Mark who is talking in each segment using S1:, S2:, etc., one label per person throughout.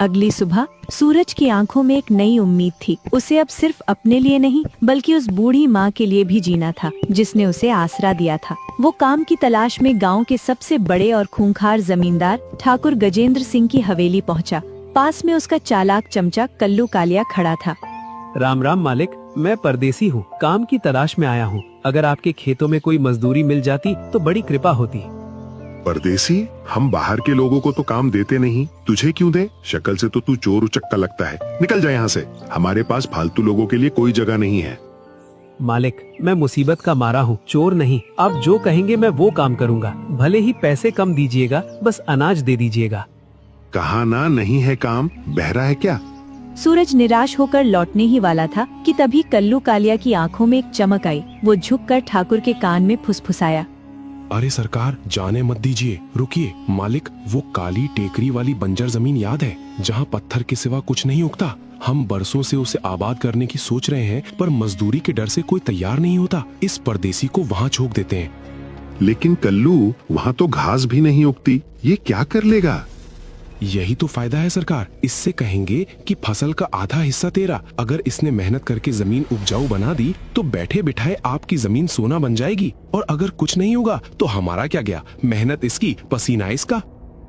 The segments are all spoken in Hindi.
S1: अगली सुबह सूरज की आंखों में एक नई उम्मीद थी। उसे अब सिर्फ अपने लिए नहीं बल्कि उस बूढ़ी माँ के लिए भी जीना था जिसने उसे आसरा दिया था। वो काम की तलाश में गांव के सबसे बड़े और खूंखार जमींदार ठाकुर गजेंद्र सिंह की हवेली पहुंचा। पास में उसका चालाक चमचा कल्लू कालिया खड़ा था।
S2: राम राम मालिक, मैं परदेसी हूँ, काम की तलाश में आया हूँ। अगर आपके खेतों में कोई मजदूरी मिल जाती तो बड़ी कृपा होती।
S3: परदेसी? हम बाहर के लोगों को तो काम देते नहीं, तुझे क्यों दे? शक्ल से तो तू चोर उचक्का लगता है। निकल जा यहाँ से, हमारे पास फालतू लोगों के लिए कोई जगह नहीं है।
S2: मालिक, मैं मुसीबत का मारा हूँ, चोर नहीं। आप जो कहेंगे मैं वो काम करूँगा। भले ही पैसे कम दीजिएगा, बस अनाज दे दीजिएगा।
S3: कहा ना नहीं है काम, बहरा है क्या?
S1: सूरज निराश होकर लौटने ही वाला था कि तभी कल्लू कालिया की आंखों में एक चमक आई। वो झुककर ठाकुर के कान में फुसफुसाया।
S4: अरे सरकार, जाने मत दीजिए, रुकिए। मालिक, वो काली टेकरी वाली बंजर जमीन याद है जहाँ पत्थर के सिवा कुछ नहीं उगता? हम बरसों से उसे आबाद करने की सोच रहे हैं, पर मजदूरी के डर से कोई तैयार नहीं होता। इस परदेसी को वहाँ झोंक देते हैं।
S3: लेकिन कल्लू, वहाँ तो घास भी नहीं उगती, ये क्या कर लेगा?
S4: यही तो फायदा है सरकार। इससे कहेंगे कि फसल का आधा हिस्सा तेरा। अगर इसने मेहनत करके जमीन उपजाऊ बना दी तो बैठे बिठाए आपकी जमीन सोना बन जाएगी। और अगर कुछ नहीं होगा तो हमारा क्या गया? मेहनत इसकी, पसीना इसका।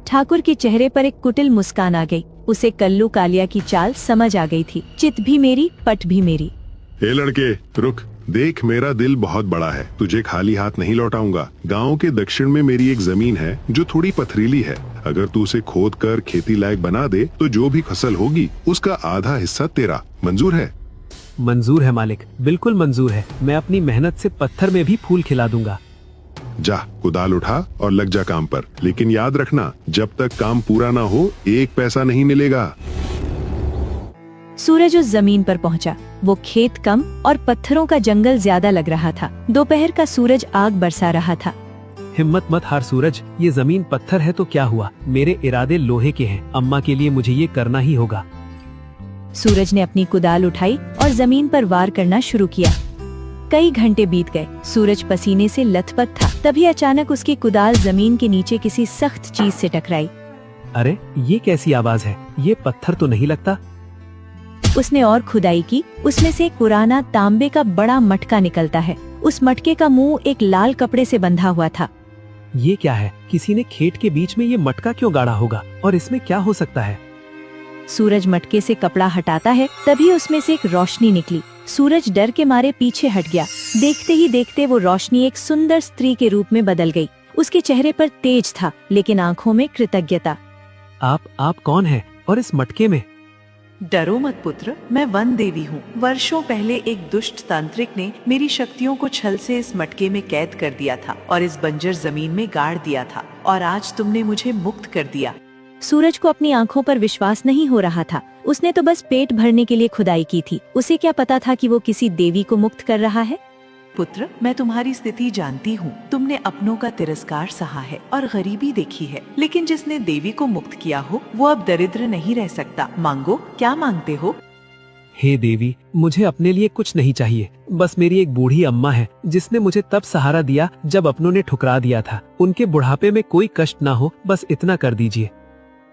S1: ठाकुर के चेहरे पर एक कुटिल मुस्कान आ गई। उसे कल्लू कालिया की चाल समझ आ गई थी। चित भी मेरी, पट भी मेरी।
S3: ए लड़के, रुक। देख, मेरा दिल बहुत बड़ा है, तुझे खाली हाथ नहीं लौटाऊंगा। गांव के दक्षिण में मेरी एक जमीन है जो थोड़ी पथरीली है। अगर तू उसे खोद कर खेती लायक बना दे तो जो भी फसल होगी उसका आधा हिस्सा तेरा। मंजूर है?
S2: मंजूर है मालिक, बिल्कुल मंजूर है। मैं अपनी मेहनत से पत्थर में भी फूल खिला दूंगा।
S3: जा, कुदाल उठा और लग जा काम पर। लेकिन याद रखना, जब तक काम पूरा ना हो एक पैसा नहीं मिलेगा।
S1: सूरज उस जमीन पर पहुंचा। वो खेत कम और पत्थरों का जंगल ज्यादा लग रहा था। दोपहर का सूरज आग बरसा रहा था।
S2: हिम्मत मत हार सूरज, ये जमीन पत्थर है तो क्या हुआ? मेरे इरादे लोहे के हैं। अम्मा के लिए मुझे ये करना ही होगा।
S1: सूरज ने अपनी कुदाल उठाई और जमीन पर वार करना शुरू किया। कई घंटे बीत गए। सूरज पसीने से लथपथ था। तभी अचानक उसकी कुदाल जमीन के नीचे किसी सख्त चीज से टकराई।
S2: अरे, ये कैसी आवाज है? ये पत्थर तो नहीं लगता।
S1: उसने और खुदाई की। उसमें से एक पुराना तांबे का बड़ा मटका निकलता है। उस मटके का मुंह एक लाल कपड़े से बंधा हुआ था।
S2: ये क्या है? किसी ने खेत के बीच में ये मटका क्यों गाड़ा होगा? और इसमें क्या हो सकता है?
S1: सूरज मटके से कपड़ा हटाता है, तभी उसमें से एक रोशनी निकली। सूरज डर के मारे पीछे हट गया। देखते ही देखते वो रोशनी एक सुंदर स्त्री के रूप में बदल गई। उसके चेहरे पर तेज था, लेकिन आंखों में कृतज्ञता।
S2: आप कौन है? और इस मटके में?
S5: डरो मत पुत्र, मैं वन देवी हूँ। वर्षों पहले एक दुष्ट तांत्रिक ने मेरी शक्तियों को छल से इस मटके में कैद कर दिया था और इस बंजर जमीन में गाड़ दिया था, और आज तुमने मुझे मुक्त कर दिया।
S1: सूरज को अपनी आंखों पर विश्वास नहीं हो रहा था। उसने तो बस पेट भरने के लिए खुदाई की थी। उसे क्या पता था कि वो किसी देवी को मुक्त कर रहा है।
S5: पुत्र, मैं तुम्हारी स्थिति जानती हूँ। तुमने अपनों का तिरस्कार सहा है और गरीबी देखी है, लेकिन जिसने देवी को मुक्त किया हो वो अब दरिद्र नहीं रह सकता। मांगो, क्या मांगते हो?
S2: हे देवी, मुझे अपने लिए कुछ नहीं चाहिए। बस मेरी एक बूढ़ी अम्मा है जिसने मुझे तब सहारा दिया जब अपनों ने ठुकरा दिया था। उनके बुढ़ापे में कोई कष्ट ना हो, बस इतना कर दीजिए।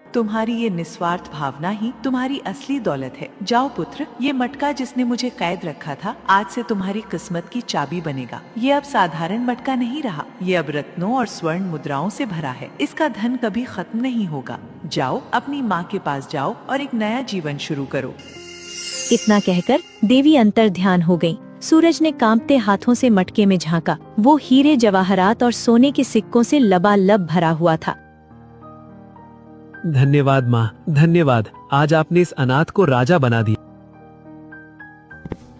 S5: तुम्हारी ये निस्वार्थ भावना ही तुम्हारी असली दौलत है। जाओ पुत्र, ये मटका जिसने मुझे कैद रखा था आज से तुम्हारी किस्मत की चाबी बनेगा। ये अब साधारण मटका नहीं रहा, ये अब रत्नों और स्वर्ण मुद्राओं से भरा है। इसका धन कभी खत्म नहीं होगा। जाओ, अपनी माँ के पास जाओ और एक नया जीवन शुरू करो।
S1: इतना कहकर देवी अंतर ध्यान हो गयी। सूरज ने कांपते हाथों से मटके में झांका। वो हीरे जवाहरात और सोने के सिक्कों से लबालब भरा हुआ था।
S2: धन्यवाद माँ, धन्यवाद। आज आपने इस अनाथ को राजा बना दिया।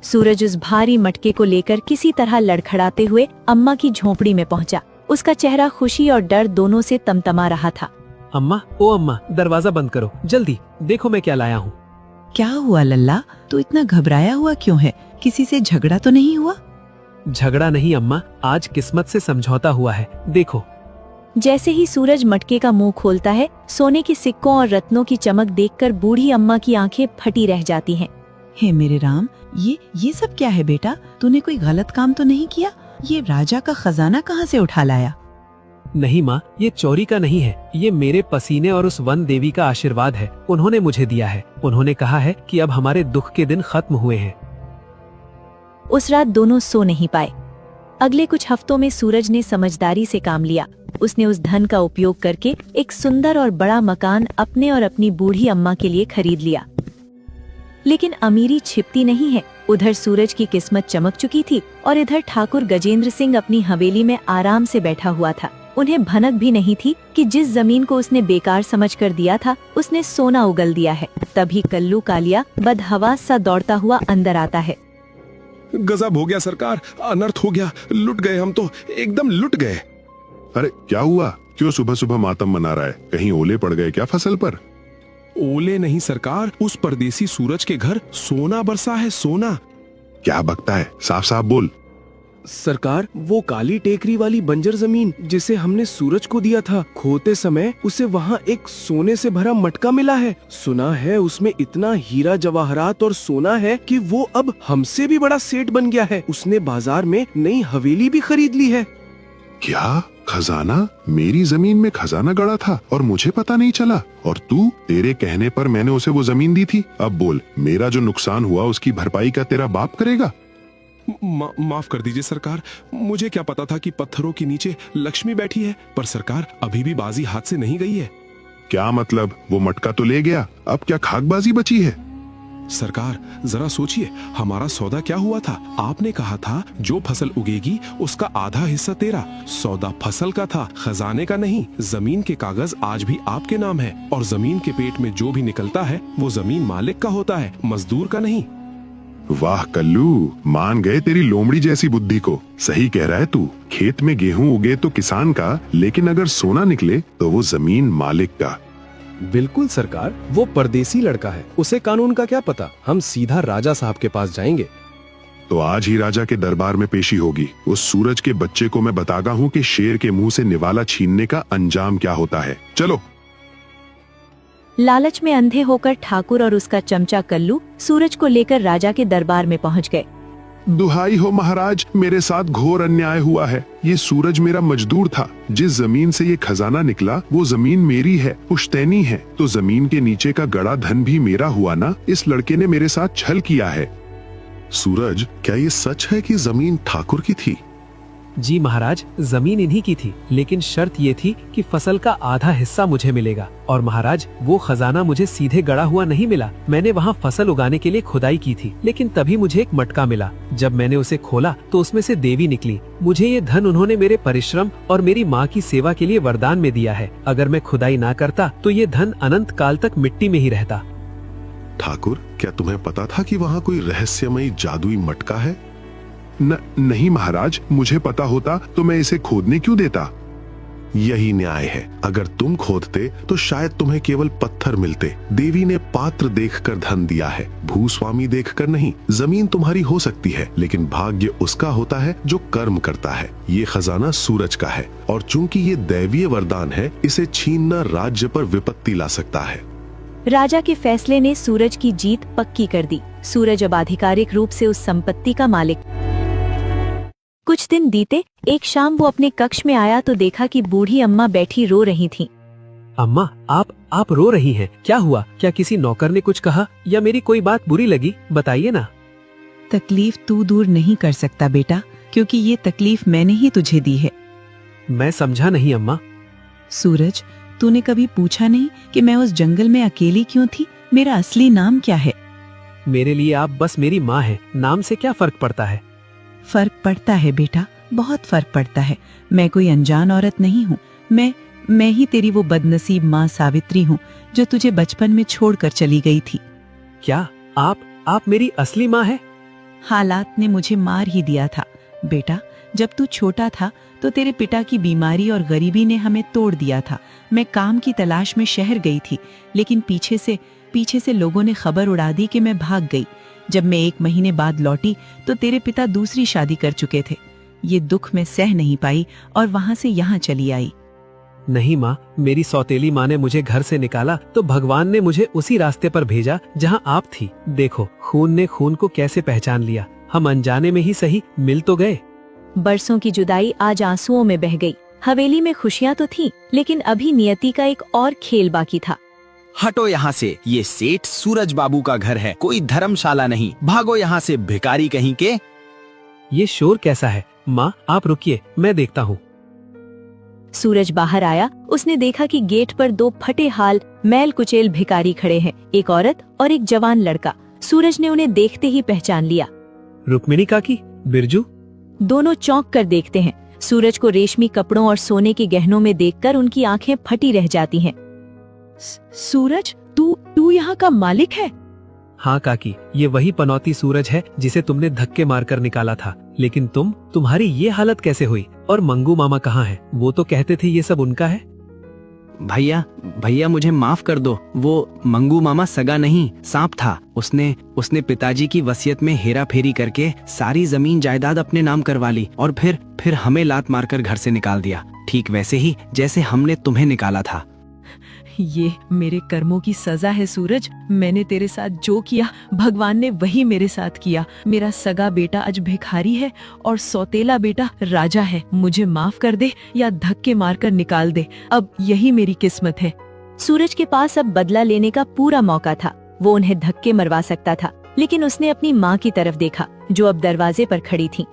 S1: सूरज उस भारी मटके को लेकर किसी तरह लड़खड़ाते हुए अम्मा की झोपड़ी में पहुंचा। उसका चेहरा खुशी और डर दोनों से तमतमा रहा था।
S2: अम्मा, ओ अम्मा, दरवाजा बंद करो जल्दी। देखो मैं क्या लाया हूँ।
S6: क्या हुआ लल्ला? तू इतना घबराया हुआ क्यों है? किसी से झगड़ा तो नहीं हुआ?
S2: झगड़ा नहीं अम्मा, आज किस्मत से समझौता हुआ है। देखो।
S1: जैसे ही सूरज मटके का मुंह खोलता है, सोने के सिक्कों और रत्नों की चमक देखकर बूढ़ी अम्मा की आंखें फटी रह जाती हैं।
S6: हे मेरे राम, ये सब क्या है बेटा? तूने कोई गलत काम तो नहीं किया? ये राजा का खजाना कहाँ से उठा लाया?
S2: नहीं माँ, ये चोरी का नहीं है, ये मेरे पसीने और उस वन देवी का आशीर्वाद है। उन्होंने मुझे दिया है। उन्होंने कहा है कि अब हमारे दुख के दिन खत्म हुए हैं।
S1: उस रात दोनों सो नहीं पाए। अगले कुछ हफ्तों में सूरज ने समझदारी से काम लिया। उसने उस धन का उपयोग करके एक सुंदर और बड़ा मकान अपने और अपनी बूढ़ी अम्मा के लिए खरीद लिया। लेकिन अमीरी छिपती नहीं है। उधर सूरज की किस्मत चमक चुकी थी और इधर ठाकुर गजेंद्र सिंह अपनी हवेली में आराम से बैठा हुआ था। उन्हें भनक भी नहीं थी कि जिस जमीन को उसने बेकार समझकर दिया था, उसने सोना उगल दिया है। तभी कल्लू कालिया बदहवास सा दौड़ता हुआ अंदर आता है।
S4: गजब हो गया सरकार, अनर्थ हो गया, लुट गए हम तो, एकदम लुट गए।
S3: अरे क्या हुआ? क्यों सुबह सुबह मातम मना रहा है? कहीं ओले पड़ गए क्या फसल पर?
S4: ओले नहीं सरकार, उस परदेसी सूरज के घर सोना बरसा है, सोना।
S3: क्या बकता है? साफ साफ बोल।
S7: सरकार, वो काली टेकरी वाली बंजर जमीन जिसे हमने सूरज को दिया था, खोते समय उसे वहाँ एक सोने से भरा मटका मिला है। सुना है उसमें इतना हीरा जवाहरात और सोना है कि वो अब हमसे भी बड़ा सेठ बन गया है। उसने बाजार में नई हवेली भी खरीद ली है।
S3: क्या खजाना? मेरी जमीन में खजाना गड़ा था और मुझे पता नहीं चला? और तू, तेरे कहने पर मैंने उसे वो जमीन दी थी। अब बोल, मेरा जो नुकसान हुआ उसकी भरपाई का तेरा बाप करेगा?
S4: माफ कर दीजिए सरकार, मुझे क्या पता था कि पत्थरों के नीचे लक्ष्मी बैठी है। पर सरकार, अभी भी बाजी हाथ से नहीं गई है।
S3: क्या मतलब? वो मटका तो ले गया, अब क्या खाकबाजी बची है?
S4: सरकार जरा सोचिए, हमारा सौदा क्या हुआ था? आपने कहा था जो फसल उगेगी उसका आधा हिस्सा तेरा। सौदा फसल का था, खजाने का नहीं। जमीन के कागज आज भी आपके नाम है और जमीन के पेट में जो भी निकलता है वो जमीन मालिक का होता है, मजदूर का नहीं।
S3: वाह कल्लू, मान गए तेरी लोमड़ी जैसी बुद्धि को। सही कह रहा है तू। खेत में गेहूं उगे तो किसान का, लेकिन अगर सोना निकले तो वो जमीन मालिक का।
S7: बिल्कुल सरकार, वो परदेसी लड़का है, उसे कानून का क्या पता। हम सीधा राजा साहब के पास जाएंगे।
S3: तो आज ही राजा के दरबार में पेशी होगी। उस सूरज के बच्चे को मैं बताता हूँ कि शेर के मुंह से निवाला छीनने का अंजाम क्या होता है। चलो।
S1: लालच में अंधे होकर ठाकुर और उसका चमचा कल्लू सूरज को लेकर राजा के दरबार में पहुंच गए।
S3: दुहाई हो महाराज, मेरे साथ घोर अन्याय हुआ है। ये सूरज मेरा मजदूर था। जिस जमीन से ये खजाना निकला वो जमीन मेरी है, पुश्तैनी है। तो जमीन के नीचे का गड़ा धन भी मेरा हुआ ना। इस लड़के ने मेरे साथ छल किया है। सूरज, क्या ये सच है कि जमीन ठाकुर की थी?
S2: जी महाराज, जमीन इन्हीं की थी, लेकिन शर्त ये थी कि फसल का आधा हिस्सा मुझे मिलेगा। और महाराज, वो खजाना मुझे सीधे गड़ा हुआ नहीं मिला। मैंने वहाँ फसल उगाने के लिए खुदाई की थी, लेकिन तभी मुझे एक मटका मिला। जब मैंने उसे खोला तो उसमें से देवी निकली। मुझे ये धन उन्होंने मेरे परिश्रम और मेरी माँ की सेवा के लिए वरदान में दिया है। अगर मैं खुदाई ना करता तो ये धन अनंत काल तक मिट्टी में ही रहता।
S3: ठाकुर, क्या तुम्हें पता था कि वहाँ कोई रहस्यमयी जादुई मटका है? नहीं महाराज, मुझे पता होता तो मैं इसे खोदने क्यों देता?
S4: यही न्याय है। अगर तुम खोदते तो शायद तुम्हें केवल पत्थर मिलते। देवी ने पात्र देखकर धन दिया है, भूस्वामी देखकर नहीं। जमीन तुम्हारी हो सकती है, लेकिन भाग्य उसका होता है जो कर्म करता है। ये खजाना सूरज का है और चूंकि ये दैवीय वरदान है, इसे छीनना राज्य पर विपत्ति ला सकता है।
S1: राजा के फैसले ने सूरज की जीत पक्की कर दी। सूरज अब आधिकारिक रूप से उस संपत्ति का मालिक। कुछ दिन बीते। एक शाम वो अपने कक्ष में आया तो देखा कि बूढ़ी अम्मा बैठी रो रही थीं।
S2: अम्मा, आप रो रही हैं। क्या हुआ? क्या किसी नौकर ने कुछ कहा या मेरी कोई बात बुरी लगी? बताइए ना।
S6: तकलीफ तू दूर नहीं कर सकता बेटा, क्योंकि ये तकलीफ मैंने ही तुझे दी है।
S2: मैं समझा नहीं अम्मा।
S6: सूरज, तूने कभी पूछा नहीं कि मैं उस जंगल में अकेली क्यों थी? मेरा असली नाम क्या है?
S2: मेरे लिए आप बस मेरी माँ हैं। नाम से क्या फर्क पड़ता है?
S6: फर्क पड़ता है बेटा, बहुत फर्क पड़ता है। मैं कोई अनजान औरत नहीं हूँ। मैं ही तेरी वो बदनसीब माँ सावित्री हूँ जो तुझे बचपन में छोड़कर चली गई थी।
S2: क्या आप मेरी असली माँ है?
S6: हालात ने मुझे मार ही दिया था बेटा। जब तू छोटा था तो तेरे पिता की बीमारी और गरीबी ने हमें तोड़ दिया था। मैं काम की तलाश में शहर गई थी, लेकिन पीछे से लोगों ने खबर उड़ा दी कि मैं भाग गई। जब मैं 1 महीने बाद लौटी तो तेरे पिता दूसरी शादी कर चुके थे। ये दुख मैं सह नहीं पाई और वहां से यहाँ चली आई।
S2: नहीं माँ, मेरी सौतेली माँ ने मुझे घर से निकाला तो भगवान ने मुझे उसी रास्ते पर भेजा जहाँ आप थी। देखो, खून ने खून को कैसे पहचान लिया। हम अनजाने में ही सही मिल तो गए।
S1: बरसों की जुदाई आज आंसुओं में बह गई। हवेली में खुशियाँ तो थीं, लेकिन अभी नियति का एक और खेल बाकी था।
S8: हटो यहाँ से, ये सेठ सूरज बाबू का घर है, कोई धर्मशाला नहीं। भागो यहाँ से भिखारी कहीं के।
S2: ये शोर कैसा है? माँ आप रुकिए, मैं देखता हूँ।
S1: सूरज बाहर आया। उसने देखा कि गेट पर दो फटे हाल मैल कुचेल भिखारी खड़े हैं, एक औरत और एक जवान लड़का। सूरज ने उन्हें देखते ही पहचान लिया।
S2: रुक्मिणी काकी, बिरजू।
S1: दोनों चौंक कर देखते हैं। सूरज को रेशमी कपड़ों और सोने के गहनों में देखकर उनकी आंखें फटी रह जाती हैं। सूरज, तू यहाँ का मालिक है?
S2: हाँ काकी, ये वही पनौती सूरज है जिसे तुमने धक्के मारकर निकाला था। लेकिन तुम्हारी ये हालत कैसे हुई? और मंगू मामा कहाँ हैं? वो तो कहते थे ये सब उनका है।
S9: भैया मुझे माफ कर दो। वो मंगू मामा सगा नहीं, सांप था। उसने पिताजी की वसीयत में हेरा फेरी करके सारी जमीन जायदाद अपने नाम करवा ली और फिर हमें लात मारकर घर से निकाल दिया, ठीक वैसे ही जैसे हमने तुम्हें निकाला था।
S6: ये मेरे कर्मों की सजा है सूरज। मैंने तेरे साथ जो किया भगवान ने वही मेरे साथ किया। मेरा सगा बेटा आज भिखारी है और सौतेला बेटा राजा है। मुझे माफ कर दे या धक्के मारकर निकाल दे, अब यही मेरी किस्मत है।
S1: सूरज के पास अब बदला लेने का पूरा मौका था। वो उन्हें धक्के मरवा सकता था, लेकिन उसने अपनी माँ की तरफ देखा जो अब दरवाजे पर खड़ी थी।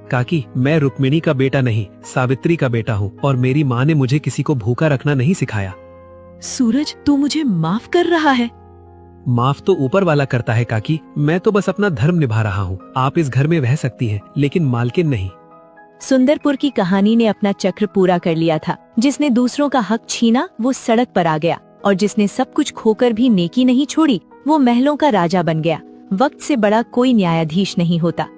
S2: काकी, मैं रुक्मिणी का बेटा नहीं, सावित्री का बेटा हूँ और मेरी माँ ने मुझे किसी को भूखा रखना नहीं सिखाया।
S6: सूरज, तू मुझे माफ कर रहा है?
S2: माफ तो ऊपर वाला करता है काकी, मैं तो बस अपना धर्म निभा रहा हूँ। आप इस घर में रह सकती हैं, लेकिन मालकिन नहीं।
S1: सुंदरपुर की कहानी ने अपना चक्र पूरा कर लिया था। जिसने दूसरों का हक छीना वो सड़क पर आ गया, और जिसने सब कुछ खोकर भी नेकी नहीं छोड़ी वो महलों का राजा बन गया। वक्त से बड़ा कोई न्यायाधीश नहीं होता।